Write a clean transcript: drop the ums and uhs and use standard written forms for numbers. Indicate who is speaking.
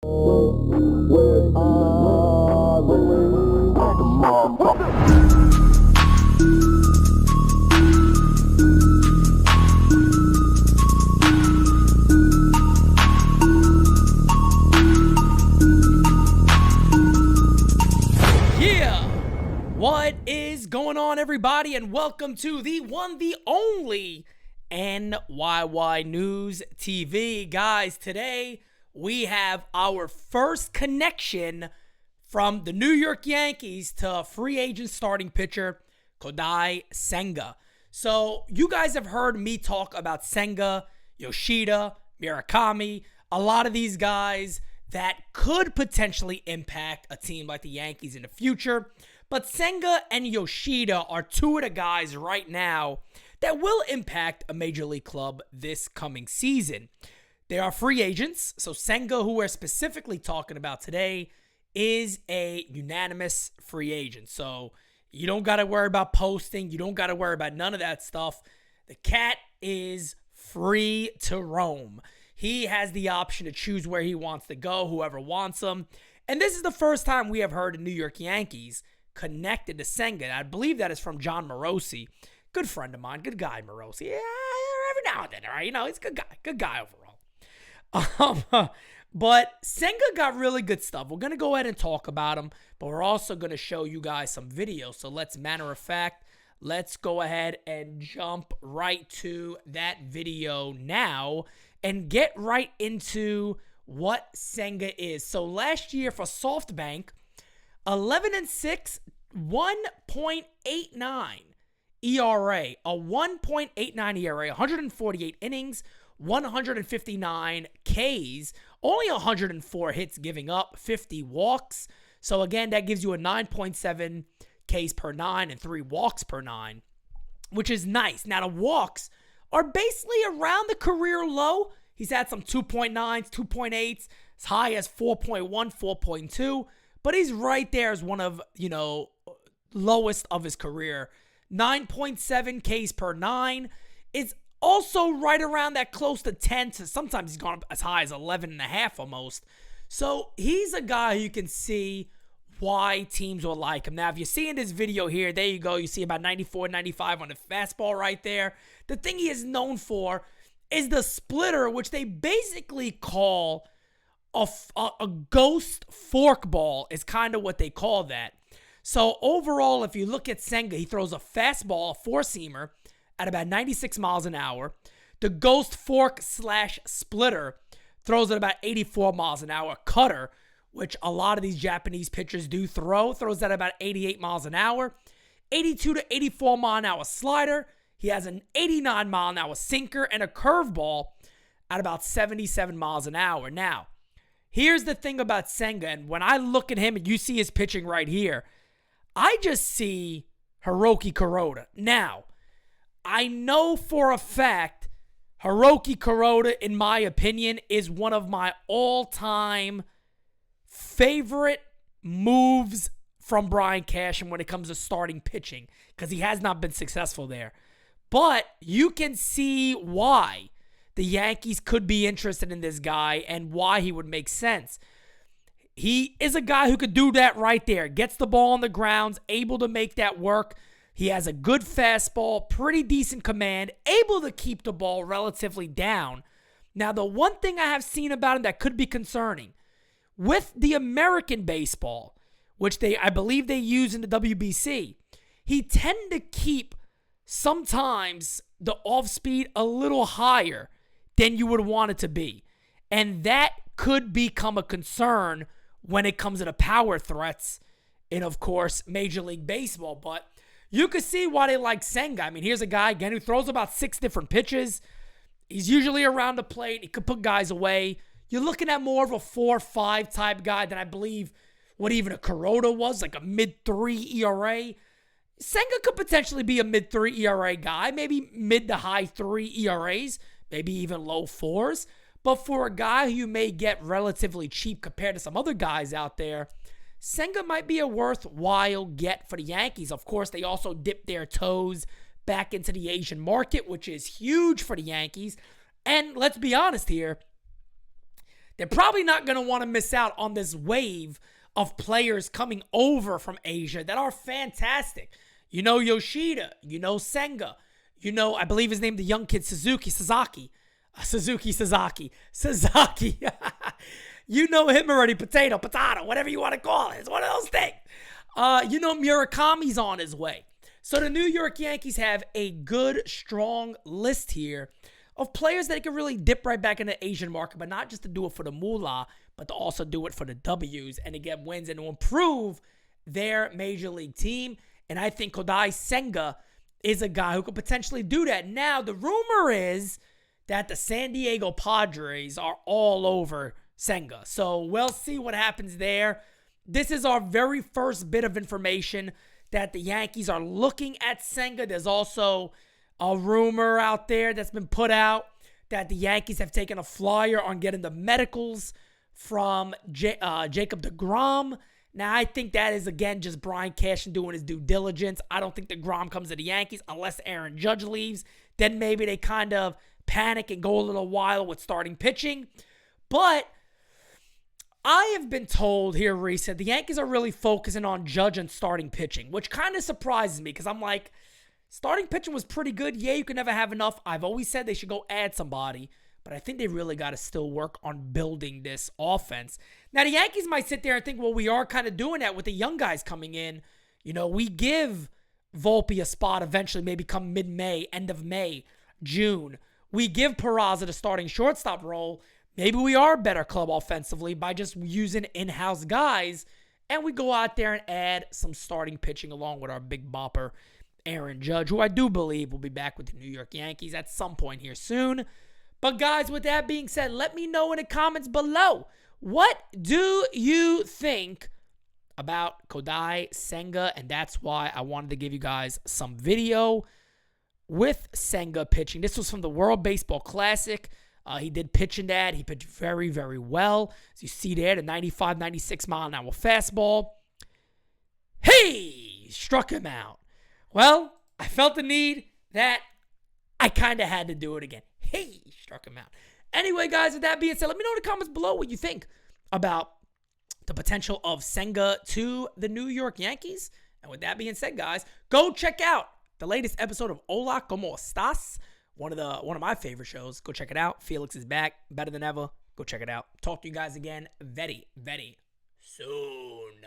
Speaker 1: What is going on, everybody, and welcome to the one, the only NyynewsTV. Guys, today we have our first connection from the New York Yankees to free agent starting pitcher Kodai Senga. So you guys have heard me talk about Senga, Yoshida, Murakami, a lot of these guys that could potentially impact a team like the Yankees in the future. But Senga and Yoshida are two of the guys right now that will impact a major league club this coming season. They are free agents. So Senga, who we're specifically talking about today, is a unanimous free agent. So you don't got to worry about posting. You don't got to worry about none of that stuff. The cat is free to roam. He has the option to choose where he wants to go, whoever wants him. And this is the first time we have heard the New York Yankees connected to Senga. I believe that is from John Morosi. Good friend of mine. Good guy, Morosi. Yeah, every now and then, all right? You know, he's a good guy. Good guy overall. But Senga got really good stuff. We're going to go ahead and talk about him, but we're also going to show you guys some videos. So matter of fact, let's go ahead and jump right to that video now and get right into what Senga is. So last year for SoftBank, 11-6, 1.89 ERA, a 1.89 ERA, 148 innings, 159 Ks, only 104 hits giving up, 50 walks. So again, that gives you a 9.7 Ks per 9 and 3 walks per 9, which is nice. Now the walks are basically around the career low. He's had some 2.9s, 2.8s, as high as 4.1, 4.2. But he's right there as one of, lowest of his career. 9.7 Ks per 9 is also right around that close to 10. So sometimes he's gone up as high as 11.5 almost. So he's a guy who you can see why teams will like him. Now, if you see in this video here, there you go. You see about 94, 95 on the fastball right there. The thing he is known for is the splitter, which they basically call a ghost forkball is kind of what they call that. So overall, if you look at Senga, he throws a fastball, a four-seamer, at about 96 miles an hour. The ghost fork / splitter throws at about 84 miles an hour. Cutter, which a lot of these Japanese pitchers do throws at about 88 miles an hour. 82 to 84 mile an hour slider. He has an 89 mile an hour sinker and a curveball at about 77 miles an hour. Now, here's the thing about Senga, and when I look at him and you see his pitching right here, I just see Hiroki Kuroda. Now, I know for a fact Hiroki Kuroda, in my opinion, is one of my all-time favorite moves from Brian Cashman when it comes to starting pitching, because he has not been successful there. But you can see why the Yankees could be interested in this guy and why he would make sense. He is a guy who could do that right there. Gets the ball on the grounds, able to make that work. He has a good fastball, pretty decent command, able to keep the ball relatively down. Now, the one thing I have seen about him that could be concerning, with the American baseball, which I believe they use in the WBC, he tend to keep sometimes the off speed a little higher than you would want it to be. And that could become a concern when it comes to the power threats in, of course, Major League Baseball. But you can see why they like Senga. I mean, here's a guy, again, who throws about 6 different pitches. He's usually around the plate. He could put guys away. You're looking at more of a 4-5 type guy than I believe what even a Kuroda was, like a mid-3 ERA. Senga could potentially be a mid-3 ERA guy, maybe mid to high 3 ERAs, maybe even low 4s. But for a guy who you may get relatively cheap compared to some other guys out there, Senga might be a worthwhile get for the Yankees. Of course, they also dip their toes back into the Asian market, which is huge for the Yankees. And let's be honest here, they're probably not going to want to miss out on this wave of players coming over from Asia that are fantastic. You know Yoshida, you know Senga, you know, I believe his name, the young kid, Sasaki. You know him already, potato, whatever you want to call it. It's one of those things. You know Murakami's on his way. So the New York Yankees have a good, strong list here of players that can really dip right back in the Asian market, but not just to do it for the moolah, but to also do it for the W's and to get wins and to improve their major league team. And I think Kodai Senga is a guy who could potentially do that. Now, the rumor is that the San Diego Padres are all over Senga. So we'll see what happens there. This is our very first bit of information that the Yankees are looking at Senga. There's also a rumor out there that's been put out that the Yankees have taken a flyer on getting the medicals from Jacob deGrom. Now, I think that is, again, just Brian Cashman doing his due diligence. I don't think deGrom comes to the Yankees unless Aaron Judge leaves. Then maybe they kind of panic and go a little wild with starting pitching. But I have been told here recently the Yankees are really focusing on Judge and starting pitching, which kind of surprises me because I'm like, starting pitching was pretty good. Yeah, you can never have enough. I've always said they should go add somebody, but I think they really got to still work on building this offense. Now, the Yankees might sit there and think, well, we are kind of doing that with the young guys coming in. You know, we give Volpe a spot eventually, maybe come mid-May, end of May, June. We give Peraza the starting shortstop role. Maybe we are a better club offensively by just using in-house guys, and we go out there and add some starting pitching along with our big bopper, Aaron Judge, who I do believe will be back with the New York Yankees at some point here soon. But guys, with that being said, let me know in the comments below, what do you think about Kodai Senga? And that's why I wanted to give you guys some video with Senga pitching. This was from the World Baseball Classic. He did pitch in that. He pitched very, very well. As you see there, the 95, 96 mile an hour fastball. Hey! Struck him out. Well, I felt the need that I kind of had to do it again. Hey! Struck him out. Anyway, guys, with that being said, let me know in the comments below what you think about the potential of Senga to the New York Yankees. And with that being said, guys, go check out the latest episode of Hola, ¿Cómo estás? One of my favorite shows. Go check it out. Felix is back, better than ever. Go check it out. Talk to you guys again very, very soon.